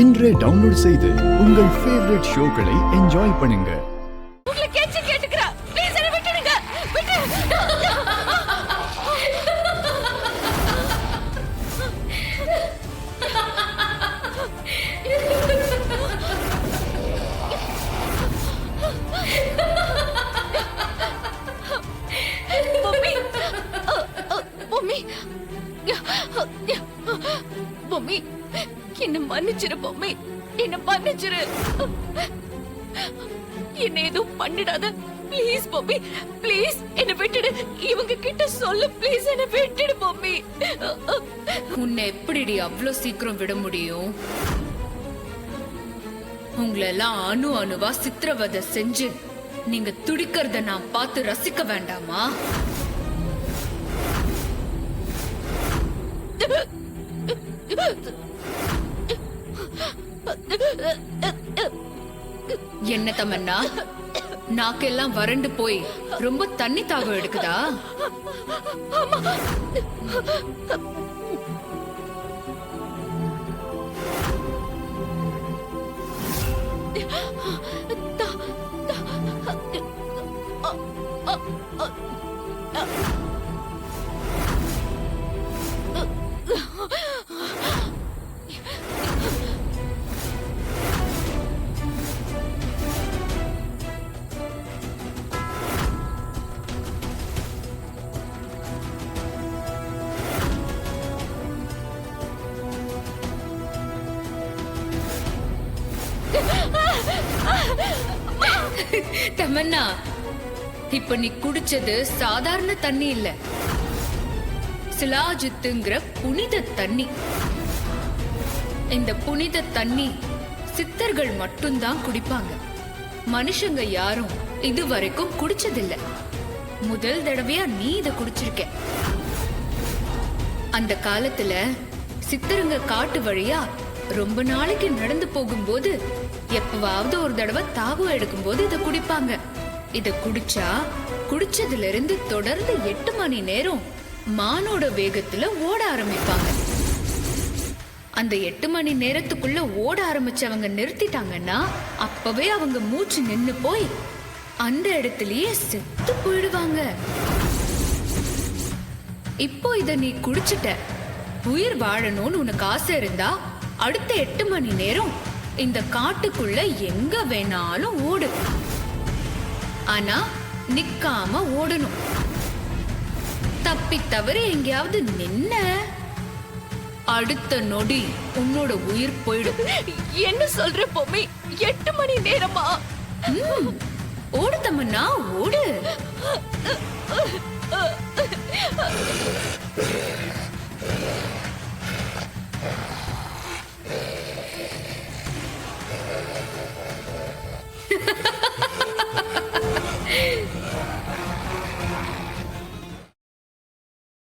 இன்றே டவுன்லோட் செய்து உங்கள் ஃபேவரட் ஷோக்களை என்ஜாய் பண்ணுங்க. உங்களை கேட்டுக்கிறா ப்ளீஸ் என்ன விட்டுடுங்க. பொம்மி என்ன மன்னிச்சிரு பொம்மி, என்ன மன்னிச்சிரு. என்ன எதுவும் பண்ணிடாத ப்ளீஸ் பொம்மி, ப்ளீஸ் என்ன விட்டுடு. இவங்க கிட்ட சொல்லு ப்ளீஸ், என்ன விட்டுடு பொம்மி. உன்னை எப்படிடி அவ்வளவு சீக்கிரம் விட முடியும்? உங்களை எல்லாம் அணு அணுவா சித்திரவதை செஞ்சு நீங்க துடிக்கிறத நான் பார்த்து ரசிக்க வேண்டாமா? என்ன தமன்னா, நாக்கெல்லாம் வறண்டு போய் ரொம்ப தண்ணி தாகம் எடுக்குதா? தமன்னா, இப்ப நீ குடிச்சது சாதாரண தண்ணி இல்ல, சிலாஜித்துங்கிற புனித தண்ணி. இந்த புனித தண்ணி சித்தர்கள் மட்டும்தான் குடிப்பாங்க. மனுஷங்க யாரும் இதுவரைக்கும் குடிச்சதில்ல. முதல் தடவையா நீ இத குடிச்சிருக்க. அந்த காலத்துல சித்தருங்க காட்டு வழியா ரொம்ப நாளைக்கு நடந்து போகும்போது எப்பவாவது ஒரு தடவை தாகம் எடுக்கும் போது இத குடிப்பாங்க. இத குடிச்சா குடிச்சதுல இருந்து தொடர்ந்து 8 மணி நேரம் மானோட வேகத்துல ஓட ஆரம்பிப்பாங்க. அந்த 8 மணி நேரத்துக்குள்ள ஓட ஆரம்பிச்சவங்க நிறுத்திட்டாங்கன்னா அப்பவே அவங்க மூச்சு நின்னு போய் அந்த இடத்துலயே செத்து போயிடுவாங்க. இப்போ இத நீ குடிச்சிட்ட. உயிர் வாழணும்னு உனக்கு ஆசை இருந்தா அடுத்த 8 மணி நேரம் இந்த காட்டுக்குள்ள எங்க வேணாலும் ஓடு. ஆனா நிக்காம ஓடணும். தப்பி தவிர எங்கேயாவது நின்ன அடுத்த நொடி உன்னோட உயிர் போயிடும். என்ன சொல்ற பொம்மி, 8 மணி நேரமா? ஓடு தமன்னா, ஓடு.